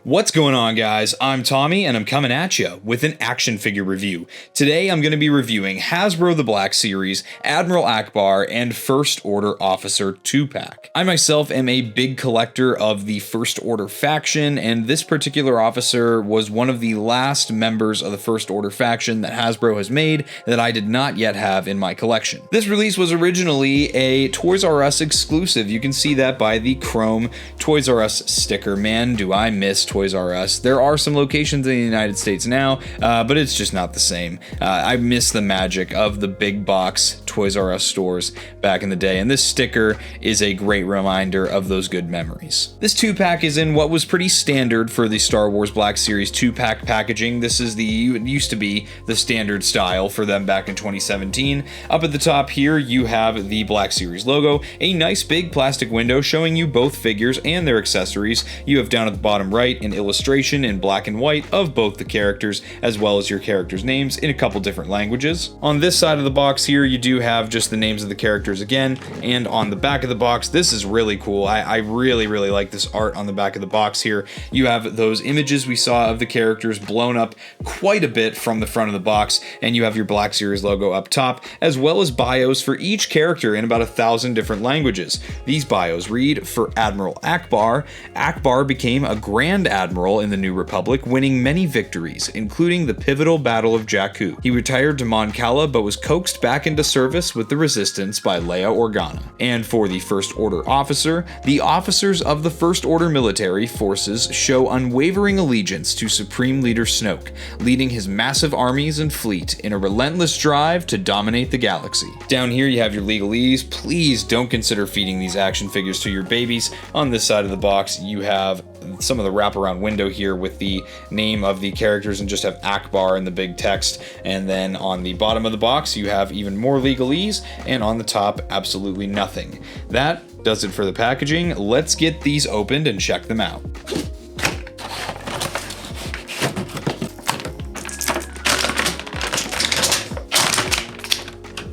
What's going on, guys? I'm Tommy and I'm coming at you with an action figure review. Today I'm going to be reviewing Hasbro The Black Series, Admiral Ackbar, and First Order Officer 2-pack. I myself am a big collector of the First Order faction, and this particular officer was one of the last members of the First Order faction that Hasbro has made that I did not yet have in my collection. This release was originally a Toys R Us exclusive. You can see that by the chrome Toys R Us sticker. Man, do I miss Toys R Us. There are some locations in the United States now, but it's just not the same. I miss the magic of the big box Toys R Us stores back in the day, and this sticker is a great reminder of those good memories. This 2-pack is in what was pretty standard for the Star Wars Black Series 2-pack packaging. This is it used to be the standard style for them back in 2017. Up at the top here, you have the Black Series logo, a nice big plastic window showing you both figures and their accessories. You have down at the bottom right an illustration in black and white of both the characters, as well as your characters' names in a couple different languages. On this side of the box here, you do have just the names of the characters again, and on the back of the box, this is really cool. I really like this art on the back of the box here. You have those images we saw of the characters blown up quite a bit from the front of the box, and you have your Black Series logo up top, as well as bios for each character in about 1,000 different languages. These bios read, for Admiral Ackbar, Ackbar became a Grand Admiral in the New Republic, winning many victories, including the pivotal Battle of Jakku. He retired to Mon Cala, but was coaxed back into service with the Resistance by Leia Organa. And for the First Order Officer, the officers of the First Order military forces show unwavering allegiance to Supreme Leader Snoke, leading his massive armies and fleet in a relentless drive to dominate the galaxy. Down here you have your legalese. Please don't consider feeding these action figures to your babies. On this side of the box you have some of the wraparound window here with the name of the characters and just have Ackbar in the big text, and then on the bottom of the box you have even more legalese, and on the top absolutely nothing. That does it for the packaging. Let's get these opened and check them out.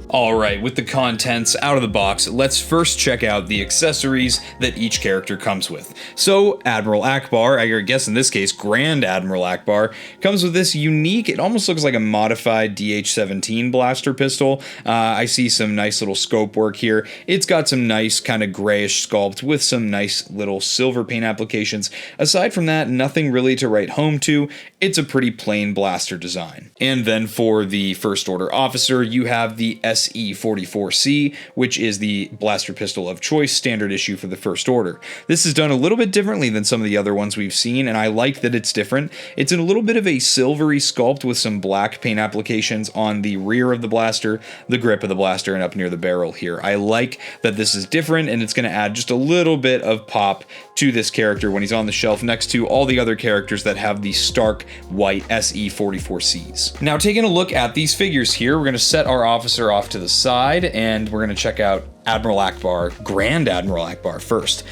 Alright, with the contents out of the box, let's first check out the accessories that each character comes with. So, Admiral Ackbar, I guess in this case Grand Admiral Ackbar, comes with this unique, it almost looks like a modified DH-17 blaster pistol. I see some nice little scope work here. It's got some nice kind of grayish sculpt with some nice little silver paint applications. Aside from that, nothing really to write home to. It's a pretty plain blaster design. And then for the First Order Officer, you have the SE-44C, which is the blaster pistol of choice standard issue for the First Order. This is done a little bit differently than some of the other ones we've seen, and I like that it's different. It's in a little bit of a silvery sculpt with some black paint applications on the rear of the blaster, the grip of the blaster, and up near the barrel here. I like that this is different, and it's going to add just a little bit of pop to this character when he's on the shelf next to all the other characters that have the stark white SE-44Cs. Now, taking a look at these figures here, we're going to set our officer off to the side, and we're going to check out Admiral Ackbar, Grand Admiral Ackbar first.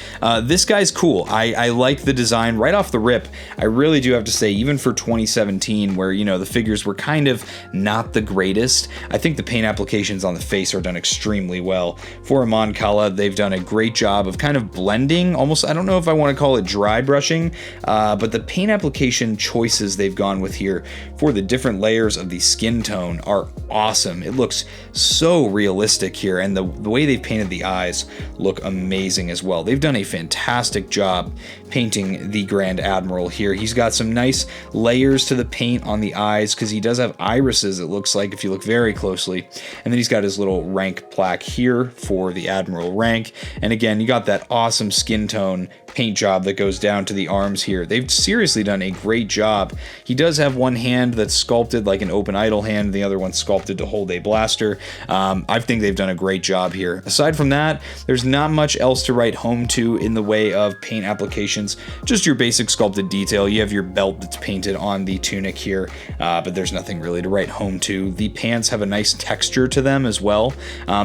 This guy's cool. I like the design right off the rip. I really do have to say, even for 2017, where, you know, the figures were kind of not the greatest, I think the paint applications on the face are done extremely well. For Mon Cala, they've done a great job of kind of blending, almost, I don't know if I want to call it dry brushing, but the paint application choices they've gone with here for the different layers of the skin tone are awesome. It looks so realistic here, and the way they've painted the eyes look amazing as well. They've done a fantastic job painting the Grand Admiral here. He's got some nice layers to the paint on the eyes because he does have irises, it looks like, if you look very closely. And then he's got his little rank plaque here for the Admiral rank. And again, you got that awesome skin tone paint job that goes down to the arms here. They've seriously done a great job. He does have one hand that's sculpted like an open idle hand, the other one sculpted to hold a blaster. I think they've done a great job here. Aside from that, there's not much else to write home to in the way of paint applications, just your basic sculpted detail. You have your belt that's painted on the tunic here, but there's nothing really to write home to. The pants have a nice texture to them as well.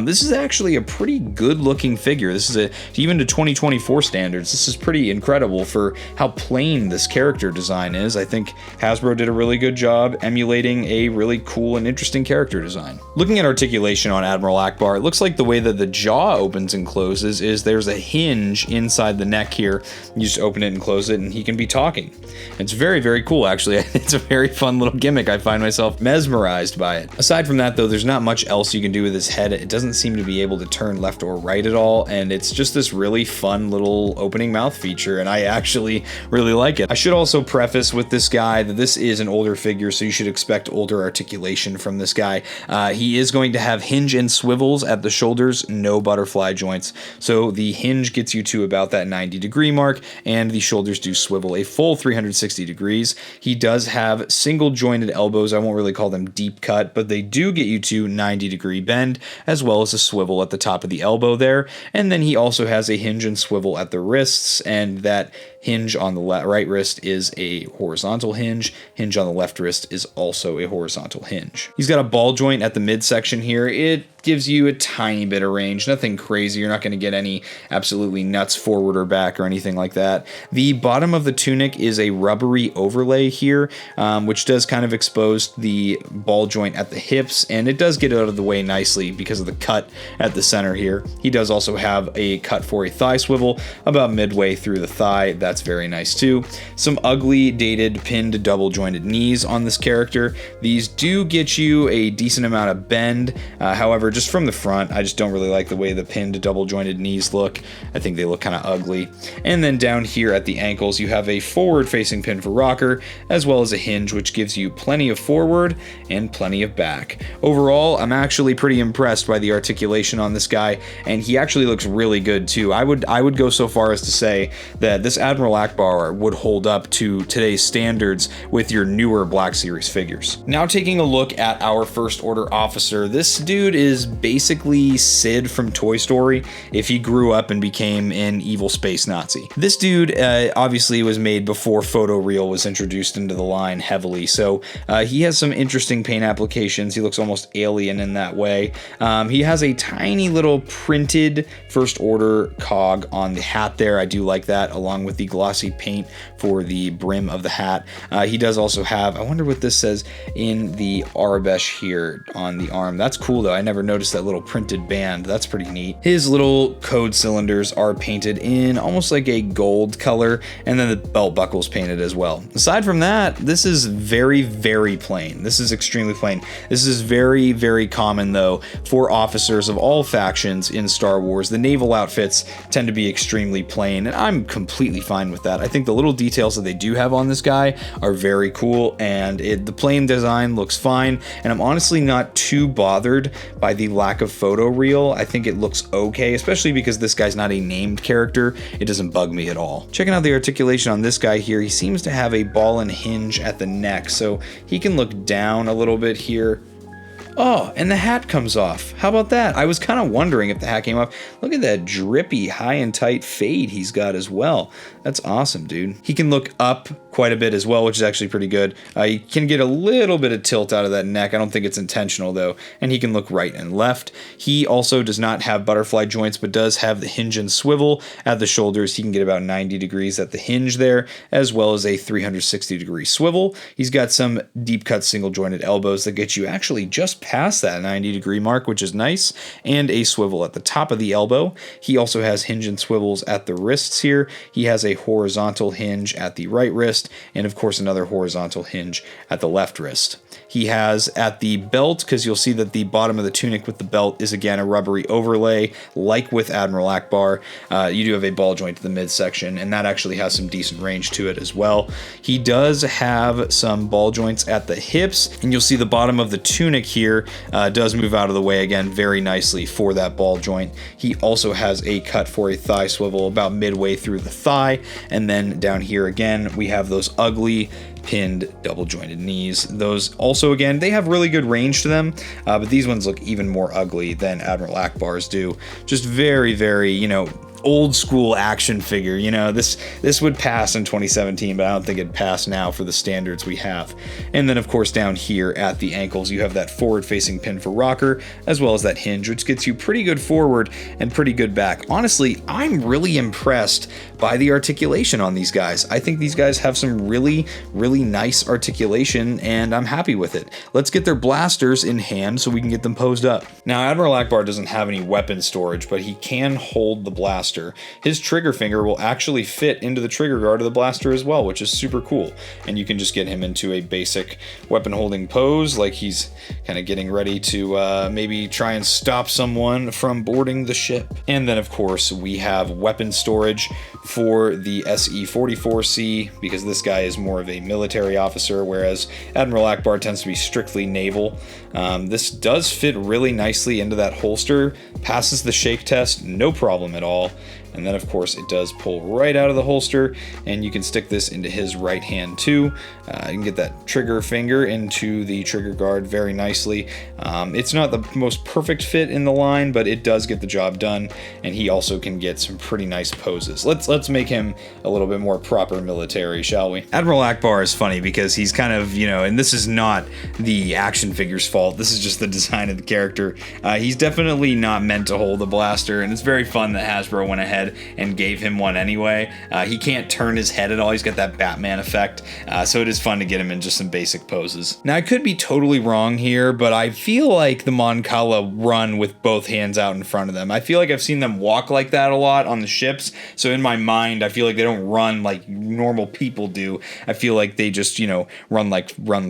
This is actually a pretty good looking figure. This is even to 2024 standards, this is pretty incredible for how plain this character design is. I think Hasbro did a really good job emulating a really cool and interesting character design. Looking at articulation on Admiral Ackbar, it looks like the way that the jaw opens and closes is there's a hinge inside the neck here. You just open it and close it and he can be talking. It's very, very cool actually. It's a very fun little gimmick. I find myself mesmerized by it. Aside from that though, there's not much else you can do with his head. It doesn't seem to be able to turn left or right at all, and it's just this really fun little opening mouth feature, and I actually really like it. I should also preface with this guy that this is an older figure, so you should expect older articulation from this guy. He is going to have hinge and swivels at the shoulders, no butterfly joints. So the hinge gets you to about that 90-degree mark, and the shoulders do swivel a full 360 degrees. He does have single jointed elbows. I won't really call them deep cut, but they do get you to 90-degree bend, as well as a swivel at the top of the elbow there. And then he also has a hinge and swivel at the wrists, and that hinge on the right wrist is a horizontal hinge. Hinge on the left wrist is also a horizontal hinge. He's got a ball joint at the midsection here. It gives you a tiny bit of range, nothing crazy. You're not going to get any absolutely nuts forward or back or anything like that. The bottom of the tunic is a rubbery overlay here, which does kind of expose the ball joint at the hips, and it does get out of the way nicely because of the cut at the center here. He does also have a cut for a thigh swivel about midway through the thigh. That's very nice too. Some ugly, dated, pinned, double jointed knees on this character. These do get you a decent amount of bend. However, just from the front, I just don't really like the way the pinned, double jointed knees look. I think they look kind of ugly. And then down here at the ankles, you have a forward facing pin for rocker, as well as a hinge, which gives you plenty of forward and plenty of back. Overall, I'm actually pretty impressed by the articulation on this guy, and he actually looks really good too. I would go so far as to say that this Admiral Ackbar would hold up to today's standards with your newer Black Series figures. Now taking a look at our First Order officer, this dude is basically Sid from Toy Story if he grew up and became an evil space Nazi. This dude obviously was made before photoreal was introduced into the line heavily, so he has some interesting paint applications. He looks almost alien in that way. He has a tiny little printed First Order cog on the hat there. I do like that, along with the glossy paint for the brim of the hat. He does also have, I wonder what this says in the Arabesh here on the arm. That's cool though. I never noticed that little printed band. That's pretty neat. His little code cylinders are painted in almost like a gold color, and then the belt buckle's painted as well. Aside from that, this is very, very plain. This is extremely plain. This is very, very common though for officers of all factions in Star Wars. The naval outfits tend to be extremely plain, and I'm completely fine with that. I think the little details that they do have on this guy are very cool, and the plain design looks fine, and I'm honestly not too bothered by the lack of photoreal. I think it looks okay, especially because this guy's not a named character. It doesn't bug me at all. Checking out the articulation on this guy here, he seems to have a ball and hinge at the neck, so he can look down a little bit here. Oh, and the hat comes off. How about that? I was kind of wondering if the hat came off. Look at that drippy, high and tight fade he's got as well. That's awesome, dude. He can look up quite a bit as well, which is actually pretty good. He can get a little bit of tilt out of that neck. I don't think it's intentional though. And he can look right and left. He also does not have butterfly joints, but does have the hinge and swivel at the shoulders. He can get about 90 degrees at the hinge there, as well as a 360 degree swivel. He's got some deep cut single jointed elbows that get you actually just past that 90 degree mark, which is nice, and a swivel at the top of the elbow. He also has hinge and swivels at the wrists here. He has a horizontal hinge at the right wrist, and of course another horizontal hinge at the left wrist. He has at the belt, because you'll see that the bottom of the tunic with the belt is again a rubbery overlay, like with Admiral Ackbar. You do have a ball joint to the midsection, and that actually has some decent range to it as well. He does have some ball joints at the hips, and you'll see the bottom of the tunic here does move out of the way again very nicely for that ball joint. He also has a cut for a thigh swivel about midway through the thigh, and then down here again we have those ugly pinned double jointed knees. Those also, again, they have really good range to them, but these ones look even more ugly than Admiral Ackbar's do. Just very, very, you know, old school action figure. You know, this would pass in 2017, but I don't think it'd pass now for the standards we have. And then of course down here at the ankles you have that forward facing pin for rocker, as well as that hinge, which gets you pretty good forward and pretty good back. Honestly, I'm really impressed by the articulation on these guys. I think these guys have some really nice articulation, and I'm happy with it. Let's get their blasters in hand so we can get them posed up. Now, Admiral Ackbar doesn't have any weapon storage, but he can hold the blaster. His trigger finger will actually fit into the trigger guard of the blaster as well, which is super cool. And you can just get him into a basic weapon holding pose, like he's kind of getting ready to maybe try and stop someone from boarding the ship. And then of course we have weapon storage for the SE-44C, because this guy is more of a military officer, whereas Admiral Ackbar tends to be strictly naval. This does fit really nicely into that holster, passes the shake test, no problem at all. And then of course it does pull right out of the holster, and you can stick this into his right hand too. You can get that trigger finger into the trigger guard very nicely. It's not the most perfect fit in the line, but it does get the job done, and he also can get some pretty nice poses. Let's make him a little bit more proper military, shall we? Admiral Ackbar is funny because he's kind of, you know, and this is not the action figure's fault, this is just the design of the character. He's definitely not meant to hold a blaster, and it's very fun that Hasbro went ahead and gave him one anyway. He can't turn his head at all, he's got that Batman effect, so it is fun to get him in just some basic poses. Now I could be totally wrong here, but I feel like the Mon Cala run with both hands out in front of them. I feel like I've seen them walk like that a lot on the ships, so in my mind I feel like they don't run like normal people do. I feel like they just, you know, run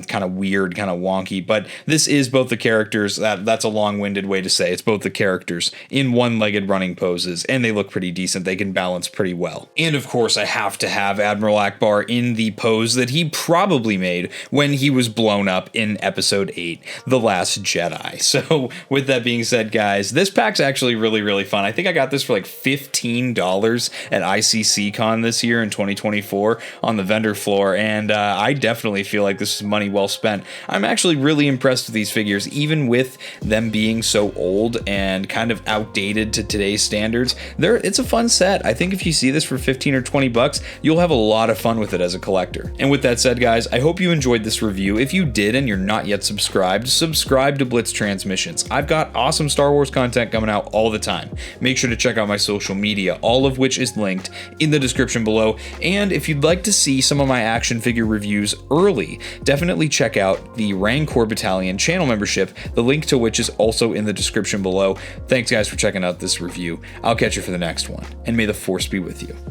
kind of weird, kind of wonky. But this is both the characters, that's a long-winded way to say it's both the characters in one-legged running poses, and they look pretty decent. They can balance pretty well. And of course I have to have Admiral Ackbar in the pose that he probably made when he was blown up in episode 8, The Last Jedi. So with that being said, guys, this pack's actually really fun. I think I got this for like $15 at ICC-Con this year in 2024 on the vendor floor, and I definitely feel like this is money well spent. I'm actually really impressed with these figures, even with them being so old and kind of outdated to today's standards. It's a fun set. I think if you see this for 15 or 20 bucks, you'll have a lot of fun with it as a collector. And with that said, guys, I hope you enjoyed this review. If you did and you're not yet subscribed, subscribe to Blitz Transmissions. I've got awesome Star Wars content coming out all the time. Make sure to check out my social media, all of which is linked in the description below. And if you'd like to see some of my action figure reviews early, definitely check out the Rancor Battalion channel membership, the link to which is also in the description below. Thanks guys for checking out this review. I'll catch you for the next one, and may the Force be with you.